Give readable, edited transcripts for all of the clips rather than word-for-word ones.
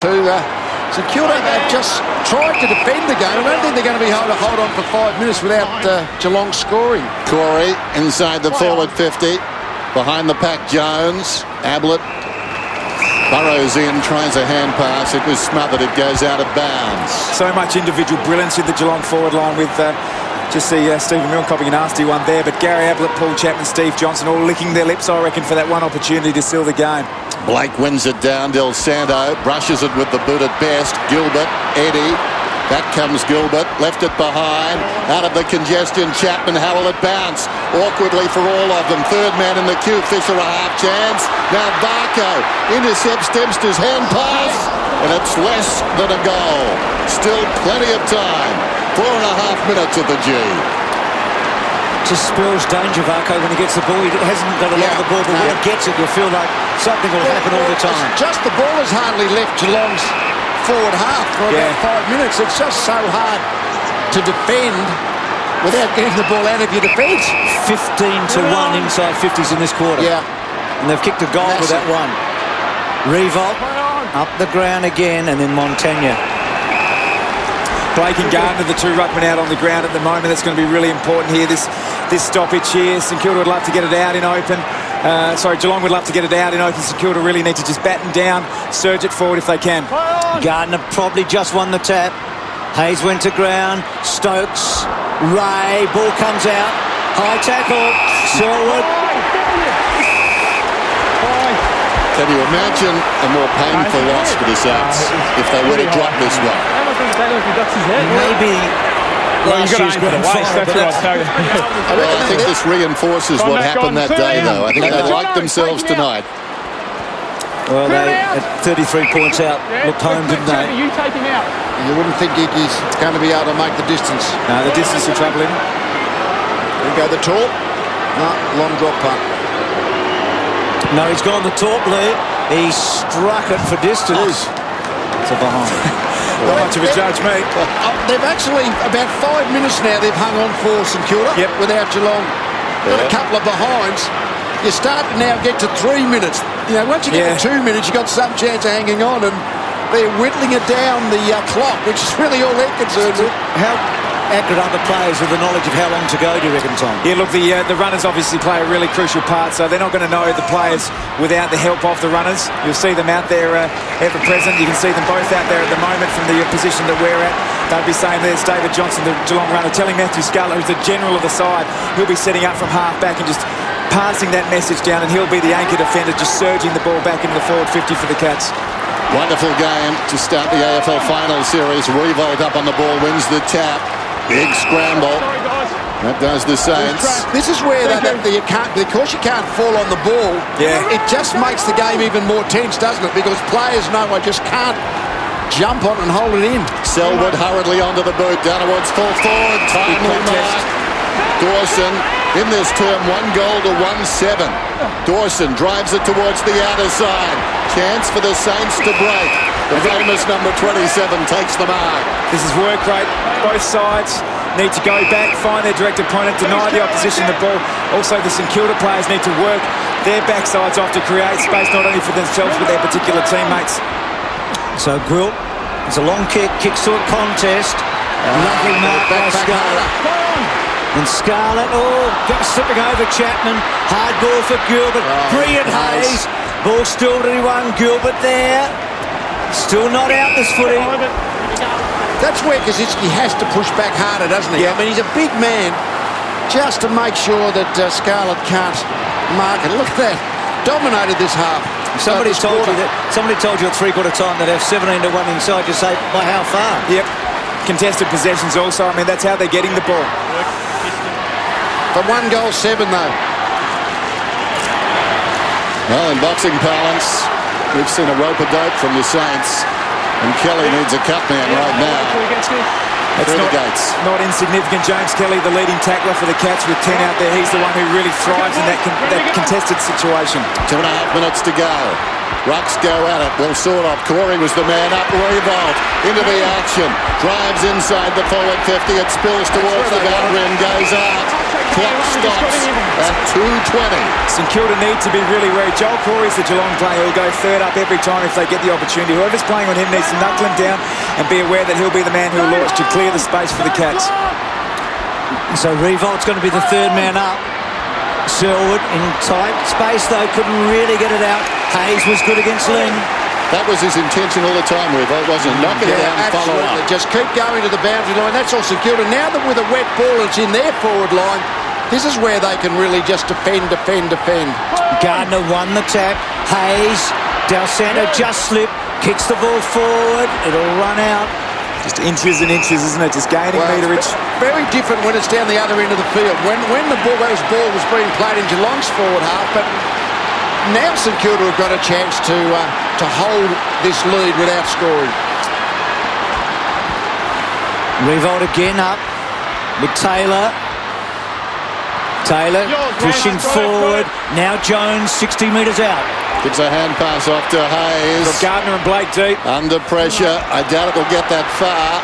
So Kilda have just tried to defend the game. I don't think they're going to be able to hold on for 5 minutes without Geelong scoring. Corey inside the forward 50. Behind the pack, Jones. Ablett burrows in, tries a hand pass. It was smothered. It goes out of bounds. So much individual brilliance in the Geelong forward line with just the Stephen Milne copying a nasty one there. But Gary Ablett, Paul Chapman, Steve Johnson all licking their lips, I reckon, for that one opportunity to seal the game. Blake wins it down. Del Santo brushes it with the boot at best. Gilbert, Eddie. Back comes Gilbert. Left it behind. Out of the congestion, Chapman. How will it bounce? Awkwardly for all of them. Third man in the queue. Fisher a half chance. Now Barco intercepts Dempster's hand pass. And it's less than a goal. Still plenty of time. 4.5 minutes of the G. Just spells danger, Varco, when he gets the ball. He hasn't got a lot of the ball, but when he gets it, you'll feel like something will happen all the time. Just the ball has hardly left Geelong's forward half for about 5 minutes. It's just so hard to defend without getting the ball out of your defence. 15-1 inside 50s in this quarter. Yeah. And they've kicked a goal with that one. Revolt up the ground again, and then Montagna. Blake and Gardner, the two ruckmen out on the ground at the moment. That's going to be really important here, this stoppage here. St Kilda would love to get it out in open. Geelong would love to get it out in open. St Kilda really need to just batten down, surge it forward if they can. Gardner probably just won the tap. Hayes went to ground. Stokes, Ray, ball comes out. High tackle, Selwood. Can you imagine a more painful loss for the Saints if they were to drop this one? Maybe last year's grand final, Well, I think this reinforces what happened that day, though. I think they liked themselves tonight. Well, they, at 33 points out, looked home, didn't they? You wouldn't think Iggy's going to be able to make the distance. No, the distance will trouble him. There we go, the talk. No, long drop punt. No, he's gone the top, Lee. He struck it for distance. It's a behind. Not much of a judge, mate. They've actually, about 5 minutes now, they've hung on for St Kilda without Geelong. Got a couple of behinds. You start to now get to 3 minutes. You know, once you get to 2 minutes, you've got some chance of hanging on, and they're whittling it down the clock, which is really all they're concerned with. How accurate are the players with the knowledge of how long to go, do you reckon, Tom? Yeah, look, the runners obviously play a really crucial part, so they're not going to know the players without the help of the runners. You'll see them out there ever present. You can see them both out there at the moment from the position that we're at. They'll be saying there's David Johnson, the Geelong runner, telling Matthew Scarlett, who's the general of the side, he'll be setting up from half back and just passing that message down, and he'll be the anchor defender, just surging the ball back into the forward 50 for the Cats. Wonderful game to start the AFL final series. Revolt up on the ball, wins the tap. Big scramble. That does the Saints. This is where you can't, because you can't fall on the ball. Yeah. It just makes the game even more tense, doesn't it? Because players know I just can't jump on and hold it in. Selwood hurriedly onto the boot. Down towards full forward. Timely mark. Dawson in this term 1 goal to 1-7. Dawson drives it towards the outer side. Chance for the Saints to break. The famous number 27 takes the mark. This is work rate. Both sides need to go back, find their direct opponent, deny the opposition the ball. Also, the St Kilda players need to work their backsides off to create space not only for themselves but their particular teammates. So Gwilt, it's a long kick, kicks to a contest. Lovely mark by Scarlett. And Scarlett, slipping over Chapman. Hard ball for Gilbert. Brilliant Hayes. Ball still to anyone. Gilbert there. Still not out this footy. That's where Kosicki has to push back harder, doesn't he? Yeah. I mean, he's a big man, just to make sure that Scarlett can't mark it. Look at that. Dominated this half. Somebody told you at three-quarter time that have 17-1 inside. You say, by how far? Yep. Contested possessions also. I mean, that's how they're getting the ball. For 1 goal 7, though. Well, in boxing parlance, we've seen a rope-a-dope from the Saints. And Kelly needs a cut man right now. It's not insignificant. James Kelly, the leading tackler for the Cats with 10 out there. He's the one who really thrives in that contested situation. 2.5 minutes to go. Rucks go at it. Well, sort of. Corey was the man up. Revolt into the action. Drives inside the forward 50. It spills towards the boundary and goes out. Clock stops at 2:20. St Kilda need to be really wary. Joel Corey's the Geelong player. He'll go third up every time if they get the opportunity. Whoever's playing on him needs to knuckle him down and be aware that he'll be the man who'll launch to clear the space for the Cats. So Revolt's going to be the third man up. Selwood in tight space though, couldn't really get it out. Hayes was good against Ling. That was his intention all the time, Revolt, wasn't it? Knock it down and follow up. Just keep going to the boundary line. That's all St Kilda. Now that with a wet ball it's in their forward line, this is where they can really just defend. Gardner won the tap. Hayes, Del Santo just slipped, kicks the ball forward. It'll run out. Just inches and inches, isn't it? Just gaining meterage. Very different when it's down the other end of the field. When the ball was being played in Geelong's forward half, but now St Kilda have got a chance to hold this lead without scoring. Revolt again up with Taylor. Taylor pushing forward. Now Jones 60 metres out. Gives a hand pass off to Hayes. Got Gardner and Blake deep. Under pressure. I doubt it will get that far.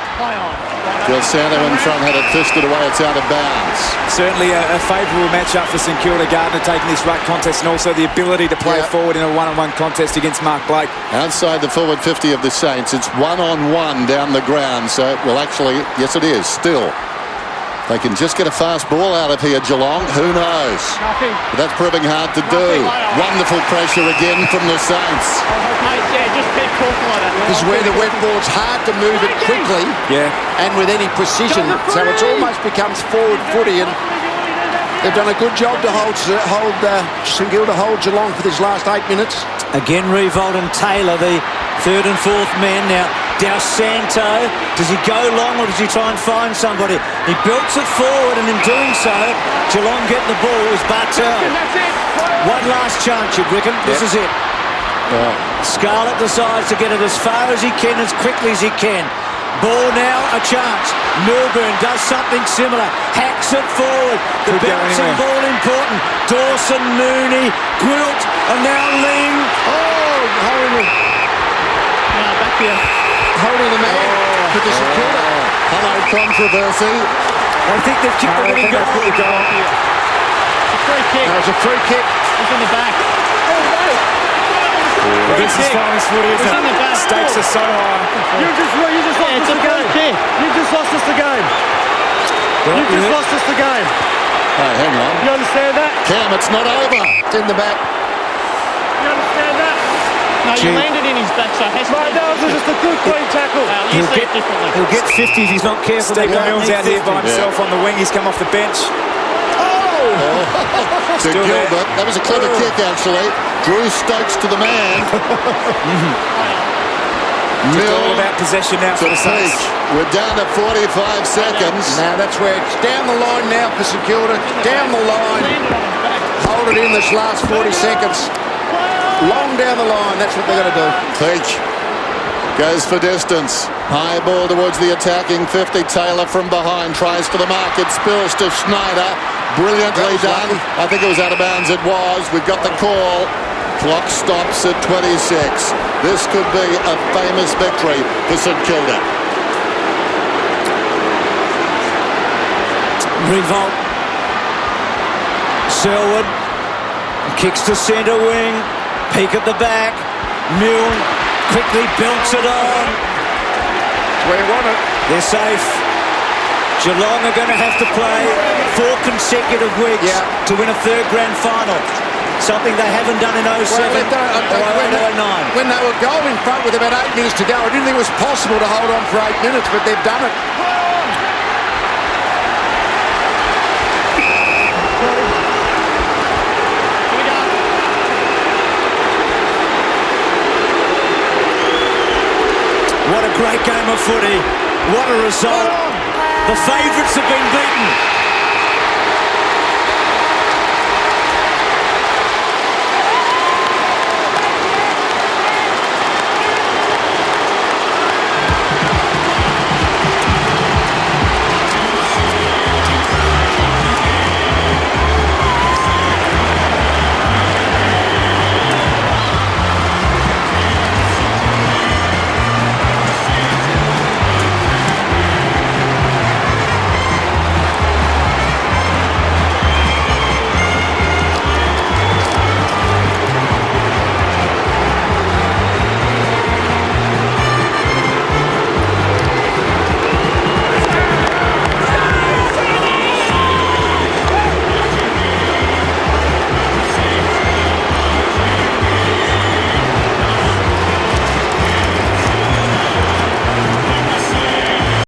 Del Santo in front had it fisted away. It's out of bounds. Certainly a favourable matchup for St Kilda. Gardner taking this ruck contest and also the ability to play forward in a one-on-one contest against Mark Blake. Outside the forward 50 of the Saints, it's one-on-one down the ground. So, well, actually, yes, it is still. They can just get a fast ball out of here, Geelong. Who knows? But that's proving hard to do. Wonderful pressure again from the Saints. This is where the wet ball's hard to move it quickly and with any precision. So it almost becomes forward footy, and they've done a good job to hold St Kilda hold Geelong for this last 8 minutes. Again, Revolt and Taylor, the third and fourth men now. Del Santo, does he go long or does he try and find somebody? He builds it forward, and in doing so, Geelong get the ball with Bartel. One last chance, you'd reckon. This is it. Scarlett decides to get it as far as he can, as quickly as he can. Ball now, a chance. Milburn does something similar. Hacks it forward. The bouncing ball important. Dawson, Mooney, Gwilt, and now Ling. Back here. Holding the man for the St Kilda. Hello, controversy. I think they've kicked the winning goal. It's a free kick. It's a free kick. It's in the back. This is finest footy, isn't it? Stakes are so high. You just lost us the game. You just lost us the game. You just lost us the game. Oh, hang on. You understand that? Cam, it's not over. It's in the back. You understand that? No, you landed in his back, so it has to be. That was just a good clean tackle. You see it differently. He'll get 50 if he's not careful. Stephen Mills out here by himself on the wing. He's come off the bench. To Gilbert. That was a clever kick, actually. Drew Stokes to the man. Just all about possession now for the Saints. We're down to 45 seconds. Now that's where it's down the line now for St Kilda. Down the line. Hold it in this last 40 seconds. Long down the line. That's what they're going to do. Peach goes for distance. High ball towards the attacking 50. Taylor from behind tries for the mark. It spills to Schneider. Brilliantly done. I think it was out of bounds. It was. We've got the call. Clock stops at 26. This could be a famous victory for St Kilda. Revolt. Selwood kicks to centre wing. Peak at the back. Milne quickly belts it on. Where you want it. They're safe. Geelong are going to have to play 4 consecutive weeks to win a third grand final. Something they haven't done in 07 or 09. When they were goal in front with about 8 minutes to go, I didn't think it was possible to hold on for 8 minutes, but they've done it. What a great game of footy. What a result. The favourites have been beaten.